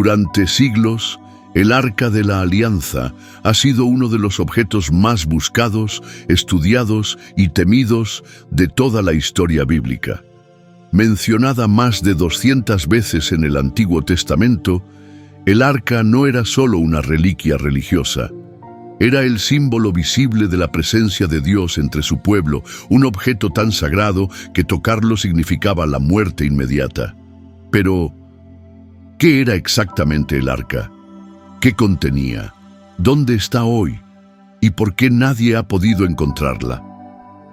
Durante siglos, el Arca de la Alianza ha sido uno de los objetos más buscados, estudiados y temidos de toda la historia bíblica. Mencionada más de 200 veces en el Antiguo Testamento, el Arca no era solo una reliquia religiosa. Era el símbolo visible de la presencia de Dios entre su pueblo, un objeto tan sagrado que tocarlo significaba la muerte inmediata. Pero, ¿qué era exactamente el Arca? ¿Qué contenía? ¿Dónde está hoy? ¿Y por qué nadie ha podido encontrarla?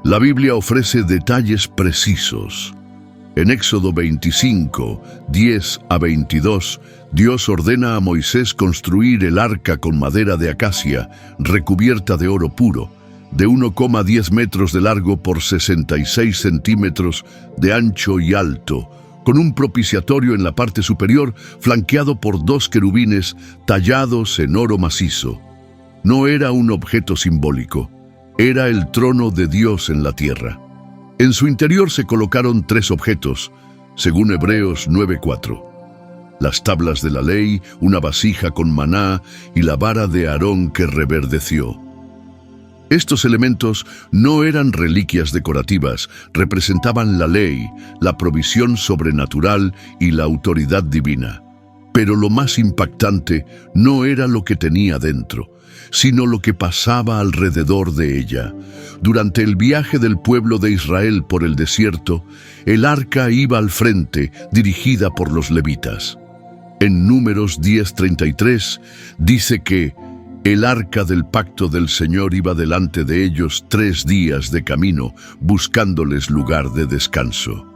La Biblia ofrece detalles precisos. En Éxodo 25, 10 a 22, Dios ordena a Moisés construir el arca con madera de acacia, recubierta de oro puro, de 1,10 metros de largo por 66 centímetros de ancho y alto, con un propiciatorio en la parte superior flanqueado por 2 querubines tallados en oro macizo. No era un objeto simbólico, era el trono de Dios en la tierra. En su interior se colocaron 3 objetos, según Hebreos 9:4. Las tablas de la ley, una vasija con maná y la vara de Aarón que reverdeció. Estos elementos no eran reliquias decorativas, representaban la ley, la provisión sobrenatural y la autoridad divina. Pero lo más impactante no era lo que tenía dentro, sino lo que pasaba alrededor de ella. Durante el viaje del pueblo de Israel por el desierto, el arca iba al frente, dirigida por los levitas. En Números 10:33 dice que el arca del pacto del Señor iba delante de ellos 3 días de camino, buscándoles lugar de descanso.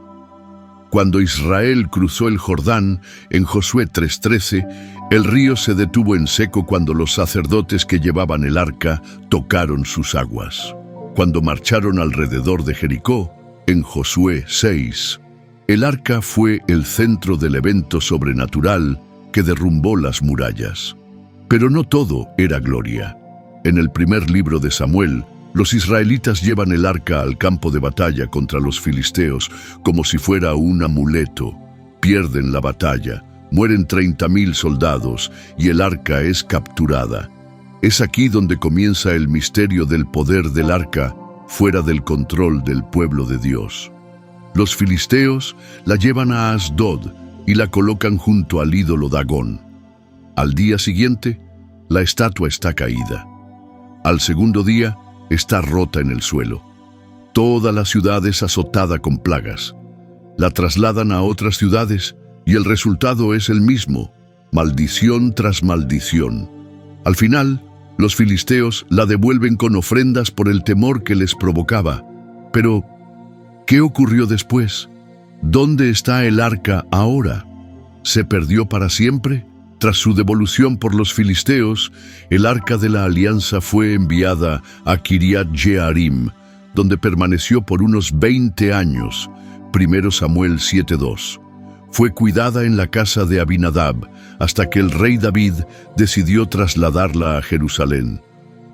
Cuando Israel cruzó el Jordán, en Josué 3:13, el río se detuvo en seco cuando los sacerdotes que llevaban el arca tocaron sus aguas. Cuando marcharon alrededor de Jericó, en Josué 6, el arca fue el centro del evento sobrenatural que derrumbó las murallas. Pero no todo era gloria. En el primer libro de Samuel, los israelitas llevan el arca al campo de batalla contra los filisteos como si fuera un amuleto. Pierden la batalla, mueren 30,000 soldados y el arca es capturada. Es aquí donde comienza el misterio del poder del arca fuera del control del pueblo de Dios. Los filisteos la llevan a Asdod y la colocan junto al ídolo Dagón. Al día siguiente, la estatua está caída. Al segundo día, está rota en el suelo. Toda la ciudad es azotada con plagas. La trasladan a otras ciudades y el resultado es el mismo, maldición tras maldición. Al final, los filisteos la devuelven con ofrendas por el temor que les provocaba. Pero, ¿qué ocurrió después? ¿Dónde está el arca ahora? ¿Se perdió para siempre? Tras su devolución por los filisteos, el arca de la alianza fue enviada a Kiriat Jearim, donde permaneció por unos 20 años. 1 Samuel 7:2. Fue cuidada en la casa de Abinadab hasta que el rey David decidió trasladarla a Jerusalén.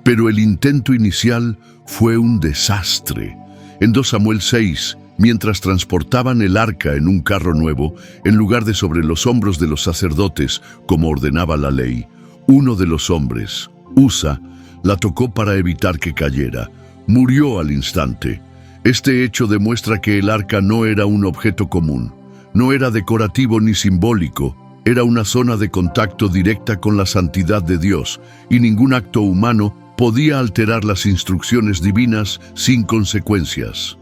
Pero el intento inicial fue un desastre. En 2 Samuel 6, mientras transportaban el arca en un carro nuevo, en lugar de sobre los hombros de los sacerdotes, como ordenaba la ley, uno de los hombres, Usa, la tocó para evitar que cayera. Murió al instante. Este hecho demuestra que el arca no era un objeto común. No era decorativo ni simbólico. Era una zona de contacto directa con la santidad de Dios, y ningún acto humano podía alterar las instrucciones divinas sin consecuencias.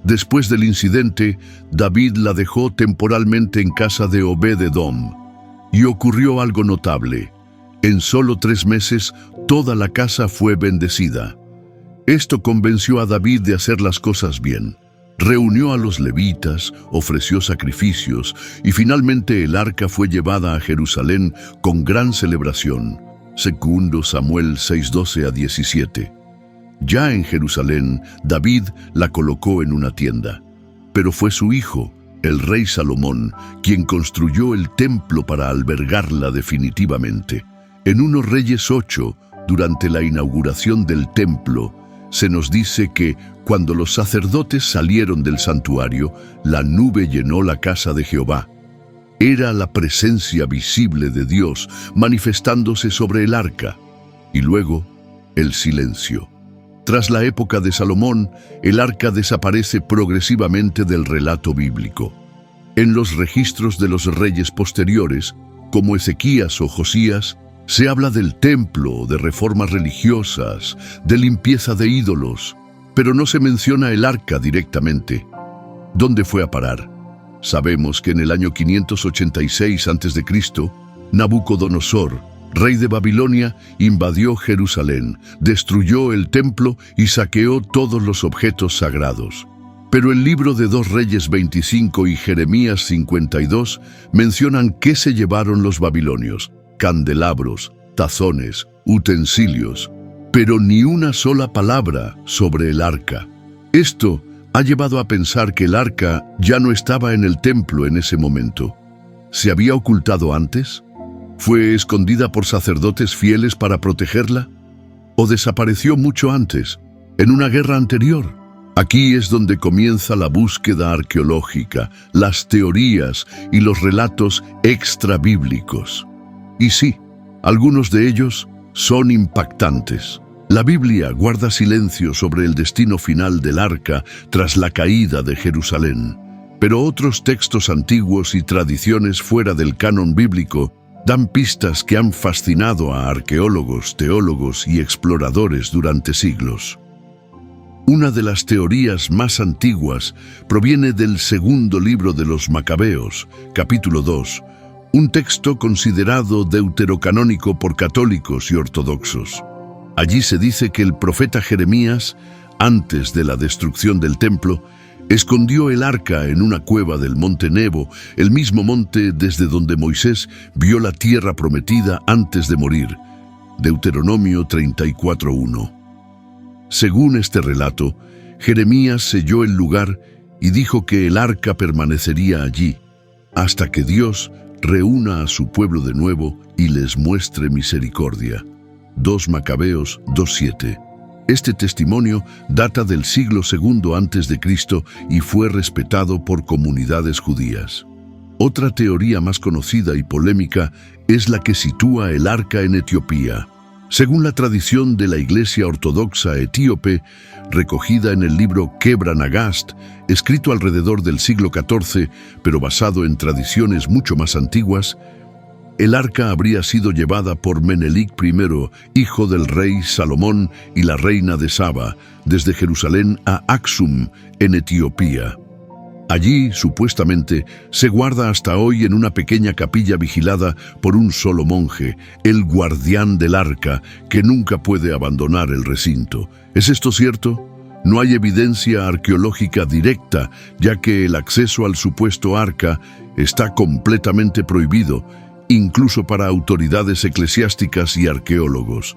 Después del incidente, David la dejó temporalmente en casa de Obed-Edom. Y ocurrió algo notable. En solo 3 meses, toda la casa fue bendecida. Esto convenció a David de hacer las cosas bien. Reunió a los levitas, ofreció sacrificios y finalmente el arca fue llevada a Jerusalén con gran celebración. 2 Samuel 6:12 a 17. Ya en Jerusalén, David la colocó en una tienda, pero fue su hijo, el rey Salomón, quien construyó el templo para albergarla definitivamente. En 1 Reyes 8, durante la inauguración del templo, se nos dice que cuando los sacerdotes salieron del santuario, la nube llenó la casa de Jehová. Era la presencia visible de Dios manifestándose sobre el arca. Y luego, el silencio. Tras la época de Salomón, el arca desaparece progresivamente del relato bíblico. En los registros de los reyes posteriores, como Ezequías o Josías, se habla del templo, de reformas religiosas, de limpieza de ídolos, pero no se menciona el arca directamente. ¿Dónde fue a parar? Sabemos que en el año 586 a.C., Nabucodonosor, rey de Babilonia, invadió Jerusalén, destruyó el templo y saqueó todos los objetos sagrados. Pero el libro de 2 Reyes 25 y Jeremías 52 mencionan qué se llevaron los babilonios: candelabros, tazones, utensilios, pero ni una sola palabra sobre el arca. Esto ha llevado a pensar que el arca ya no estaba en el templo en ese momento. ¿Se había ocultado antes? ¿Fue escondida por sacerdotes fieles para protegerla? ¿O desapareció mucho antes, en una guerra anterior? Aquí es donde comienza la búsqueda arqueológica, las teorías y los relatos extrabíblicos. Y sí, algunos de ellos son impactantes. La Biblia guarda silencio sobre el destino final del arca tras la caída de Jerusalén, pero otros textos antiguos y tradiciones fuera del canon bíblico dan pistas que han fascinado a arqueólogos, teólogos y exploradores durante siglos. Una de las teorías más antiguas proviene del segundo libro de los Macabeos, capítulo 2, un texto considerado deuterocanónico por católicos y ortodoxos. Allí se dice que el profeta Jeremías, antes de la destrucción del templo, escondió el arca en una cueva del monte Nebo, el mismo monte desde donde Moisés vio la tierra prometida antes de morir. Deuteronomio 34:1. Según este relato, Jeremías selló el lugar y dijo que el arca permanecería allí, hasta que Dios reúna a su pueblo de nuevo y les muestre misericordia. 2 Macabeos 2:7. Este testimonio data del siglo II a.C. y fue respetado por comunidades judías. Otra teoría más conocida y polémica es la que sitúa el arca en Etiopía. Según la tradición de la Iglesia Ortodoxa etíope, recogida en el libro Kebra Nagast, escrito alrededor del siglo XIV, pero basado en tradiciones mucho más antiguas, el arca habría sido llevada por Menelik I, hijo del rey Salomón y la reina de Saba, desde Jerusalén a Aksum, en Etiopía. Allí, supuestamente, se guarda hasta hoy en una pequeña capilla vigilada por un solo monje, el guardián del arca, que nunca puede abandonar el recinto. ¿Es esto cierto? No hay evidencia arqueológica directa, ya que el acceso al supuesto arca está completamente prohibido, incluso para autoridades eclesiásticas y arqueólogos.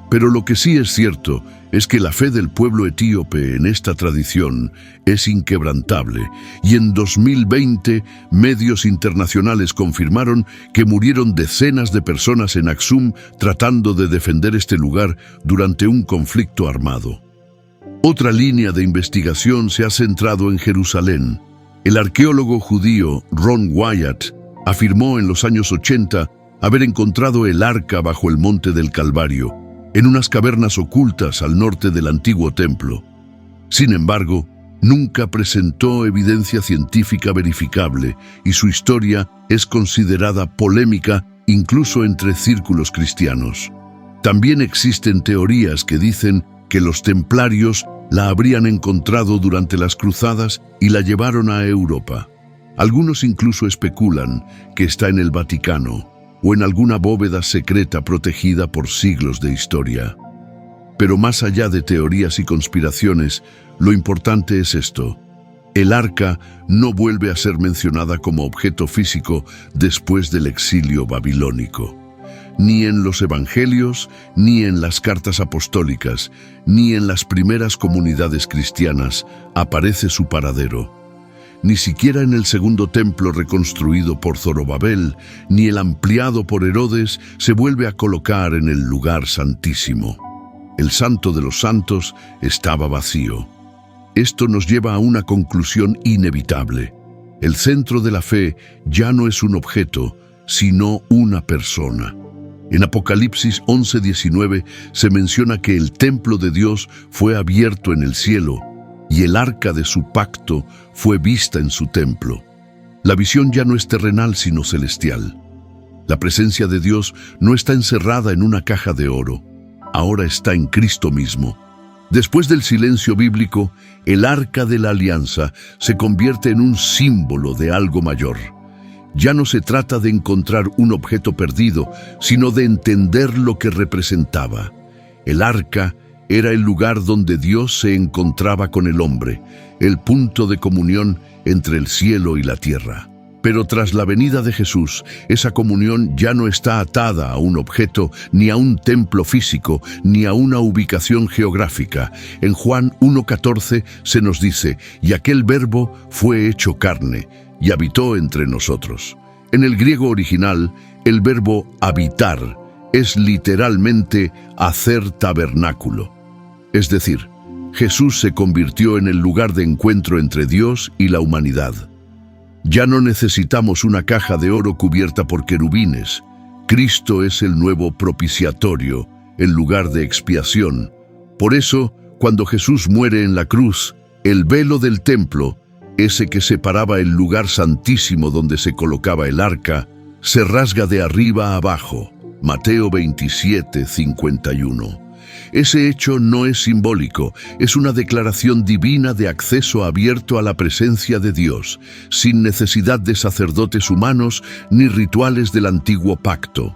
Pero lo que sí es cierto es que la fe del pueblo etíope en esta tradición es inquebrantable, y en 2020 medios internacionales confirmaron que murieron decenas de personas en Aksum tratando de defender este lugar durante un conflicto armado. Otra línea de investigación se ha centrado en Jerusalén. El arqueólogo judío Ron Wyatt afirmó en los años 80 haber encontrado el arca bajo el monte del Calvario, en unas cavernas ocultas al norte del antiguo templo. Sin embargo, nunca presentó evidencia científica verificable y su historia es considerada polémica incluso entre círculos cristianos. También existen teorías que dicen que los templarios la habrían encontrado durante las cruzadas y la llevaron a Europa. Algunos incluso especulan que está en el Vaticano o en alguna bóveda secreta protegida por siglos de historia. Pero más allá de teorías y conspiraciones, lo importante es esto: el arca no vuelve a ser mencionada como objeto físico después del exilio babilónico. Ni en los evangelios, ni en las cartas apostólicas, ni en las primeras comunidades cristianas aparece su paradero. Ni siquiera en el segundo templo reconstruido por Zorobabel, ni el ampliado por Herodes, se vuelve a colocar en el lugar santísimo. El Santo de los Santos estaba vacío. Esto nos lleva a una conclusión inevitable. El centro de la fe ya no es un objeto, sino una persona. En Apocalipsis 11:19 se menciona que el templo de Dios fue abierto en el cielo y el arca de su pacto fue vista en su templo. La visión ya no es terrenal sino celestial. La presencia de Dios no está encerrada en una caja de oro, ahora está en Cristo mismo. Después del silencio bíblico, el arca de la alianza se convierte en un símbolo de algo mayor. Ya no se trata de encontrar un objeto perdido, sino de entender lo que representaba. El arca era el lugar donde Dios se encontraba con el hombre, el punto de comunión entre el cielo y la tierra. Pero tras la venida de Jesús, esa comunión ya no está atada a un objeto, ni a un templo físico, ni a una ubicación geográfica. En Juan 1:14 se nos dice, y aquel verbo fue hecho carne, y habitó entre nosotros. En el griego original, el verbo habitar es literalmente hacer tabernáculo. Es decir, Jesús se convirtió en el lugar de encuentro entre Dios y la humanidad. Ya no necesitamos una caja de oro cubierta por querubines. Cristo es el nuevo propiciatorio, el lugar de expiación. Por eso, cuando Jesús muere en la cruz, el velo del templo, ese que separaba el lugar santísimo donde se colocaba el arca, se rasga de arriba a abajo. Mateo 27:51. Ese hecho no es simbólico, es una declaración divina de acceso abierto a la presencia de Dios, sin necesidad de sacerdotes humanos ni rituales del antiguo pacto.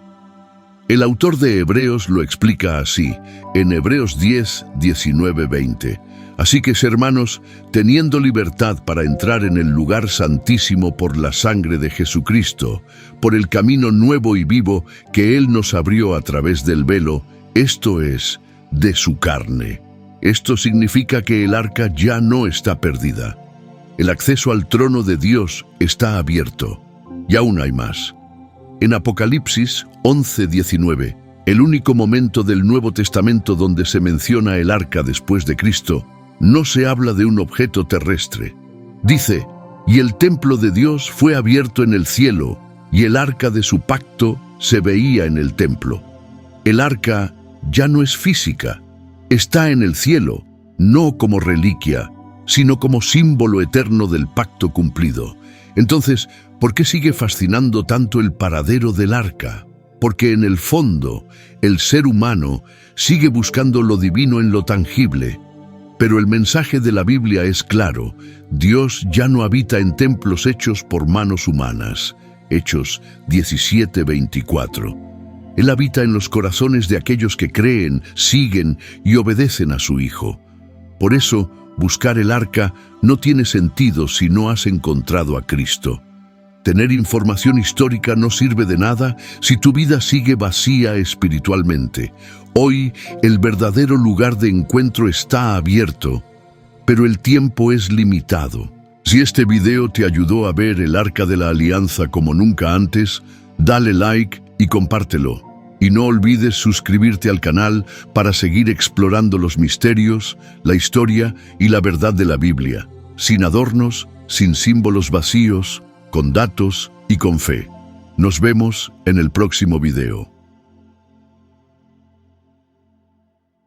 El autor de Hebreos lo explica así, en Hebreos 10:19-20. Así que, hermanos, teniendo libertad para entrar en el lugar santísimo por la sangre de Jesucristo, por el camino nuevo y vivo que Él nos abrió a través del velo, esto es, de su carne. Esto significa que el arca ya no está perdida. El acceso al trono de Dios está abierto. Y aún hay más. En Apocalipsis 11:19, el único momento del Nuevo Testamento donde se menciona el arca después de Cristo, no se habla de un objeto terrestre. Dice, y el templo de Dios fue abierto en el cielo, y el arca de su pacto se veía en el templo. El arca ya no es física, está en el cielo, no como reliquia, sino como símbolo eterno del pacto cumplido. Entonces, ¿por qué sigue fascinando tanto el paradero del arca? Porque en el fondo, el ser humano sigue buscando lo divino en lo tangible. Pero el mensaje de la Biblia es claro, Dios ya no habita en templos hechos por manos humanas. Hechos 17:24. Él habita en los corazones de aquellos que creen, siguen y obedecen a su Hijo. Por eso, buscar el arca no tiene sentido si no has encontrado a Cristo. Tener información histórica no sirve de nada si tu vida sigue vacía espiritualmente. Hoy, el verdadero lugar de encuentro está abierto, pero el tiempo es limitado. Si este video te ayudó a ver el Arca de la Alianza como nunca antes, dale like y compártelo. Y no olvides suscribirte al canal para seguir explorando los misterios, la historia y la verdad de la Biblia, sin adornos, sin símbolos vacíos, con datos y con fe. Nos vemos en el próximo video.